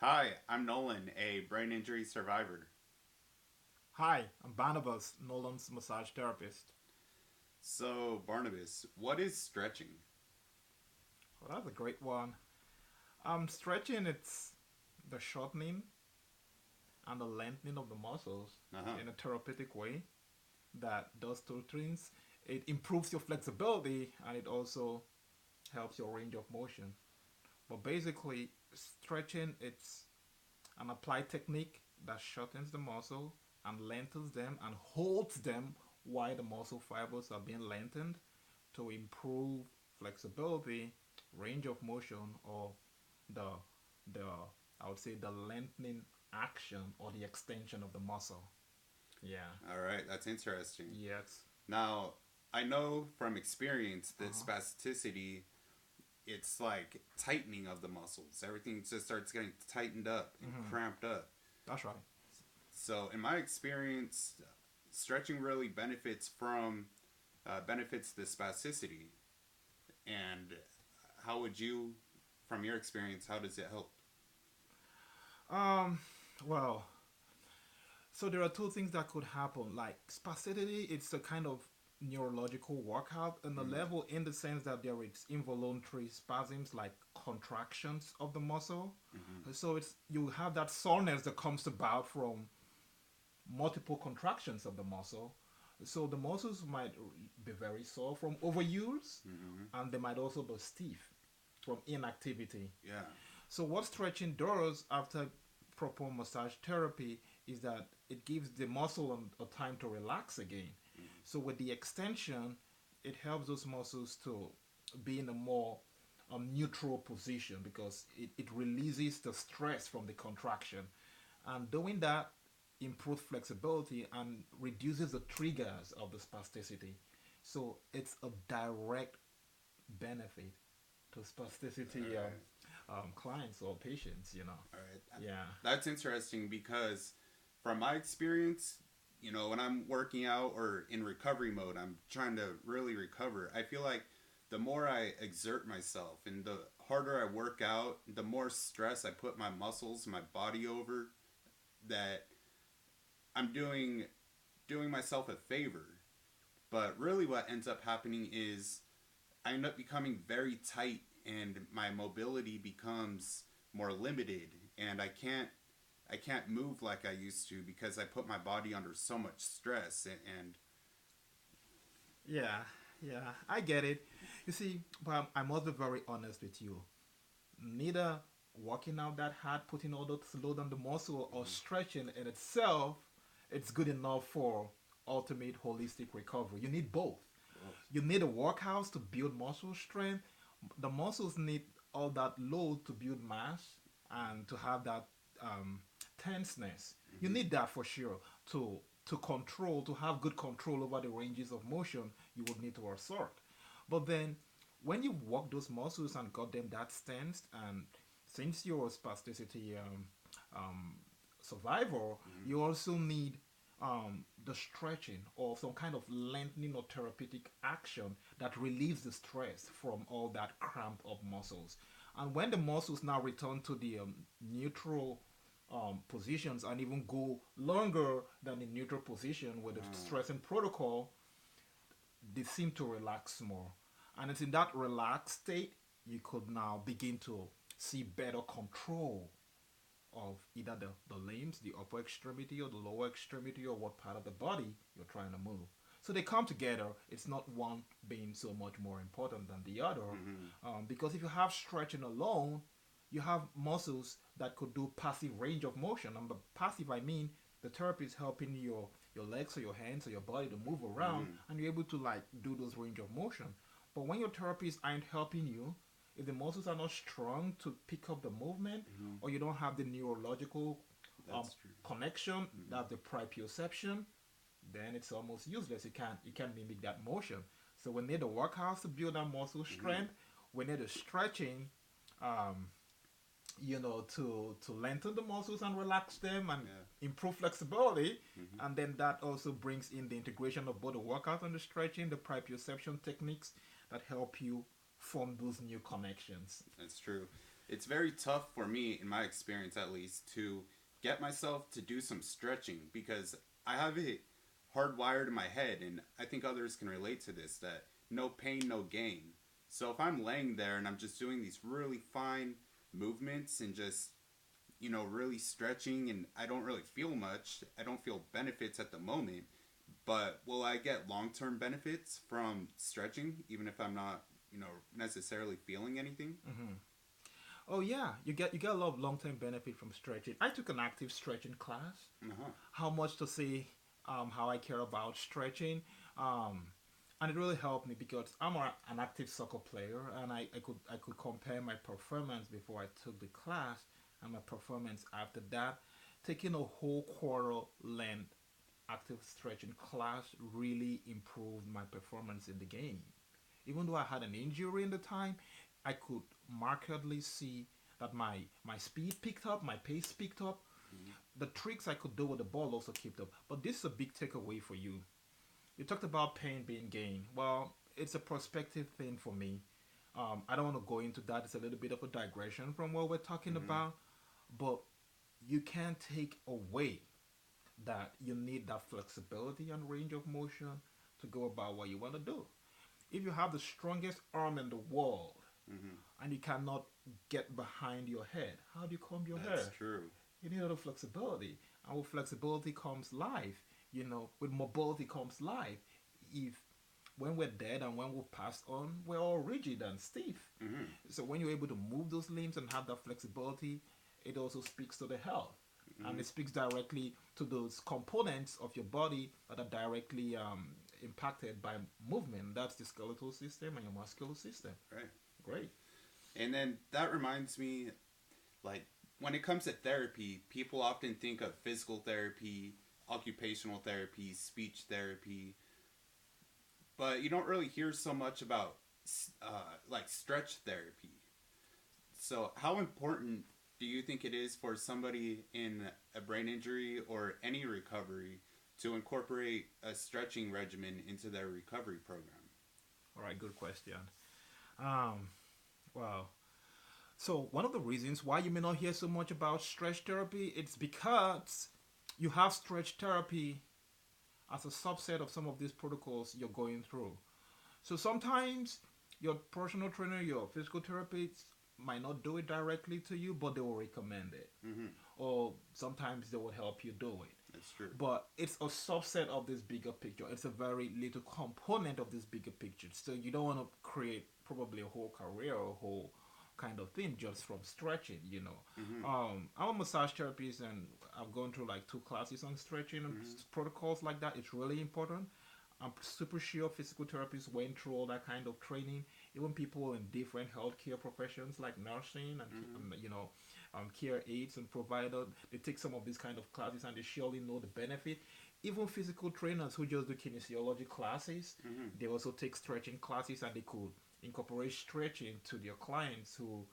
Hi, I'm Nolan, a brain injury survivor. Hi, I'm Barnabas, Nolan's massage therapist. So, Barnabas, what is stretching? Well, that's a great one. Stretching, it's the shortening and the lengthening of the muscles Uh huh. in a therapeutic way that does two things. It improves your flexibility and it also helps your range of motion. But basically, stretching, it's an applied technique that shortens the muscle and lengthens them and holds them while the muscle fibers are being lengthened to improve flexibility, range of motion, or the the I would say the lengthening action or the extension of the muscle. Yeah. All right, that's interesting. Yes. Now, I know from experience Uh that huh. spasticity, it's like tightening of the muscles. Everything just starts getting tightened up and Mm-hmm. cramped up. That's right. So, in my experience, stretching really benefits the spasticity. And how would you, from your experience, how does it help? Um. Well, so there are two things that could happen. Like spasticity, it's a kind of neurological workout on the Mm, level in the sense that there is involuntary spasms like contractions of the muscle. mm-hmm. So it's you have that soreness that comes about from multiple contractions of the muscle. So the muscles might be very sore from overuse, Mm-hmm. and they might also be stiff from inactivity. Yeah. So what stretching does after proper massage therapy is that it gives the muscle a time to relax again. Mm-hmm. So with the extension, it helps those muscles to be in a more neutral position because it releases the stress from the contraction. And doing that improves flexibility and reduces the triggers of the spasticity. So it's a direct benefit to All spasticity right. clients or patients. All right. Yeah. That's interesting because from my experience, when I'm working out or in recovery mode, I'm trying to really recover. I feel like the more I exert myself and the harder I work out, the more stress I put my muscles, my body over, that I'm doing myself a favor. But really what ends up happening is I end up becoming very tight and my mobility becomes more limited and I can't move like I used to because I put my body under so much stress and Yeah. Yeah. I get it. You see, but I must be very honest with you. Neither working out that hard, putting all that load on the muscle, or mm-hmm. stretching in itself, it's good enough for ultimate holistic recovery. You need both. Both. You need a workout to build muscle strength. The muscles need all that load to build mass and to have that um, tenseness. You Mm-hmm. need that for sure to control, to have good control over the ranges of motion you would need to assert. But then when you work those muscles and got them that stance, and since you're a spasticity um, survivor, Mm-hmm. you also need the stretching or some kind of lengthening or therapeutic action that relieves the stress from all that cramped up muscles. And when the muscles now return to the neutral positions and even go longer than the neutral position with the Uh, stressing protocol, they seem to relax more. And it's in that relaxed state you could now begin to see better control of either the limbs, the upper extremity or the lower extremity, or what part of the body you're trying to move. So they come together. It's not one being so much more important than the other. mm-hmm. Because if you have stretching alone, you have muscles that could do passive range of motion. And by passive, I mean the therapy is helping your legs or your hands or your body to move around, Mm-hmm. and you're able to like do those range of motion. But when your therapists aren't helping you, if the muscles are not strong to pick up the movement, Mm-hmm. or you don't have the neurological um, That's true. connection, Mm-hmm. that the proprioception, then it's almost useless. You can't mimic that motion. So we need the workouts to build that muscle Mm-hmm. strength. We need the stretching, um, to lengthen the muscles and relax them and Yeah. improve flexibility. Mm-hmm. And then that also brings in the integration of both the workout and the stretching, the proprioception techniques that help you form those new connections. That's true. It's very tough for me, in my experience at least, to get myself to do some stretching because I have it hardwired in my head, and I think others can relate to this that no pain, no gain. So if I'm laying there and I'm just doing these really fine movements and just, really stretching and I don't really feel much, I don't feel benefits at the moment, but will I get long term benefits from stretching even if I'm not, necessarily feeling anything? Oh yeah, you get a lot of long term benefit from stretching. I took an active stretching class. Uh huh. How much to say how I care about stretching. Um, and it really helped me because an active soccer player, and I could compare my performance before I took the class and my performance after that. Taking a whole quarter length active stretching class really improved my performance in the game. Even though I had an injury in the time, I could markedly see that my speed picked up, my pace picked up. Hmm. The tricks I could do with the ball also kept up. But this is a big takeaway for you. You talked about pain being gain. Well, it's a perspective thing for me. I don't want to go into that. It's a little bit of a digression from what we're talking Hmm. about. But you can't take away that you need that flexibility and range of motion to go about what you want to do. If you have the strongest arm in the world Hmm. and you cannot get behind your head, how do you comb your That's hair? true. You need a little flexibility. And with flexibility comes life. With mobility comes life. If when we're dead and when we've passed on, we're all rigid and stiff. Hmm. So when you're able to move those limbs and have that flexibility, it also speaks to the health. And Hmm. it speaks directly to those components of your body that are directly impacted by movement. That's the skeletal system and your muscular system. Right. Great. And then that reminds me, like, when it comes to therapy, people often think of physical therapy, occupational therapy, speech therapy, but you don't really hear so much about like stretch therapy. So, how important do you think it is for somebody in a brain injury or any recovery to incorporate a stretching regimen into their recovery program? All right, good question. Um, wow. So one of the reasons why you may not hear so much about stretch therapy, it's because you have stretch therapy as a subset of some of these protocols you're going through. So sometimes your personal trainer, your physical therapist might not do it directly to you, but they will recommend it. Mm-hmm. Or sometimes they will help you do it. That's true. But it's a subset of this bigger picture. It's a very little component of this bigger picture. So you don't want to create probably a whole career or a whole kind of thing just from stretching. Mm-hmm. I'm a massage therapist and I've gone through like two classes on stretching and Mm-hmm. protocols like that. It's really important. I'm super sure physical therapists went through all that kind of training. Even people in different healthcare professions like nursing Mm-hmm. care aides and provider, they take some of these kind of classes and they surely know the benefit. Even physical trainers who just do kinesiology classes, Mm-hmm. they also take stretching classes and they could incorporate stretching to their clients who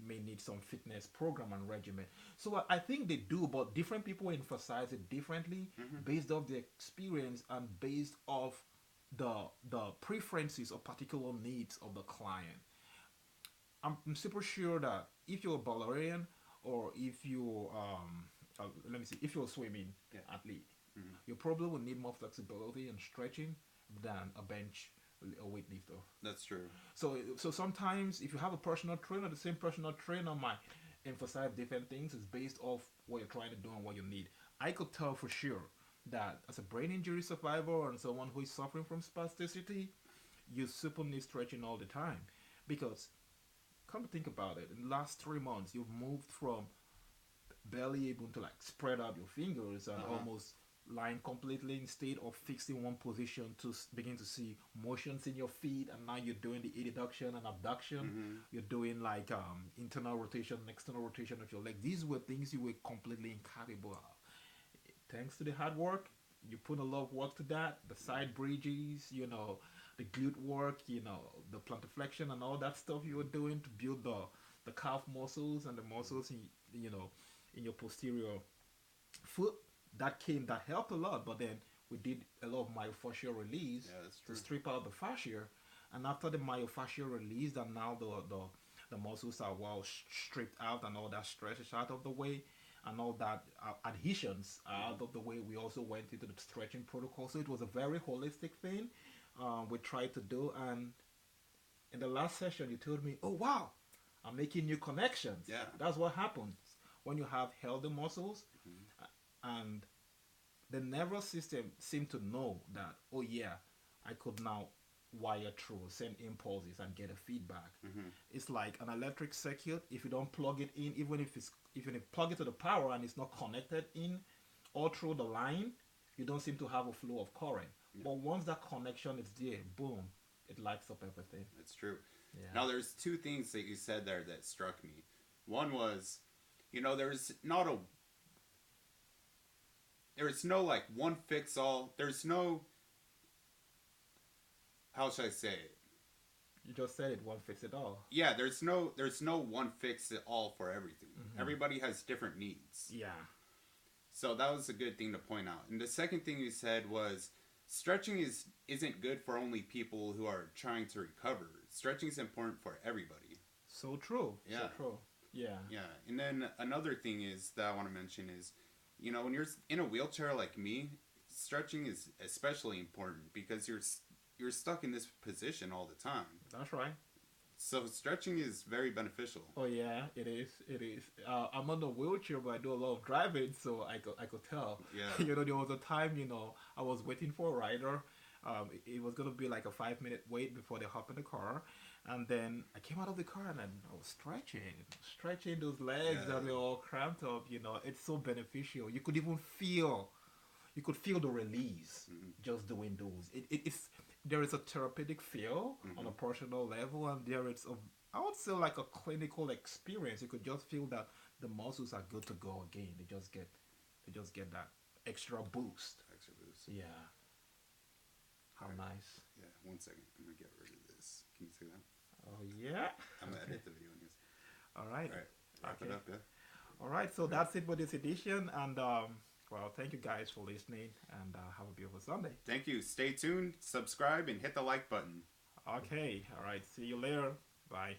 may need some fitness program and regimen. So I think they do, but different people emphasize it differently Mm-hmm. based off the experience and based off the preferences or particular needs of the client. I'm super sure that if you're a ballerina or if you let me see, if you're a swimming Yeah. athlete, Mm-hmm. you probably will need more flexibility and stretching than a bench a weightlifter. That's true. So sometimes if you have a personal trainer, the same personal trainer might emphasize different things. It's based off what you're trying to do and what you need. I could tell for sure that as a brain injury survivor and someone who is suffering from spasticity, you super need stretching all the time because come to think about it, in the last 3 months you've moved from barely able to like spread out your fingers and Uh huh. almost lying completely in state of fixed in one position to begin to see motions in your feet, and now you're doing the adduction and abduction. Mm-hmm. You're doing like internal rotation and external rotation of your leg. These were things you were completely incapable of. Thanks to the hard work, you put a lot of work to that, the side bridges, the glute work, the plantarflexion and all that stuff you were doing to build the calf muscles and the muscles in your posterior foot. That helped a lot. But then we did a lot of myofascial release Yeah, that's to true. strip out the fascia, and after the myofascial release, and now the muscles are well stripped out and all that stretch is out of the way and all that adhesions are out of the way. We also went into the stretching protocol. So it was a very holistic thing we tried to do. And in the last session, you told me, oh, wow, I'm making new connections. Yeah. That's what happens when you have healthy muscles and the nervous system seemed to know that, oh, yeah, I could now wire through, send impulses, and get a feedback. It's like an electric circuit. If you don't plug it in, even if plug it to the power and it's not connected in all through the line, you don't seem to have a flow of current. But once that connection is there, boom, it lights up everything. That's true. Yeah. Now, there's two things that you said there that struck me. One was, there's no like one fix all. There's no, how should I say it? You just said it won't fix it all. Yeah, there's no one fix it all for everything. Everybody has different needs. Yeah. So that was a good thing to point out. And the second thing you said was stretching isn't good for only people who are trying to recover. Stretching is important for everybody. So true. Yeah. So true. Yeah. Yeah. And then another thing is that I want to mention is, when you're in a wheelchair like me, stretching is especially important because you're stuck in this position all the time. That's right. So stretching is very beneficial. Oh yeah, it is. It is. I'm on a wheelchair, but I do a lot of driving, so I could tell. Yeah. There was a time, I was waiting for a rider. It was gonna be like a 5-minute wait before they hop in the car, and then I came out of the car and I was stretching those legs that were all cramped up. It's so beneficial. You could even feel the release just doing those. It's there is a therapeutic feel on a personal level, and there is I would say like a clinical experience. You could just feel that the muscles are good to go again. They just get that extra boost. Extra boost. Yeah. How nice. Yeah, 1 second. I'm going to get rid of this. Can you see that? Oh, yeah. I'm going to edit the video in this. All right. All right. Wrap it up, yeah? All right. So that's it for this edition. And, well, thank you guys for listening. And have a beautiful Sunday. Thank you. Stay tuned, subscribe, and hit the like button. Okay. All right. See you later. Bye.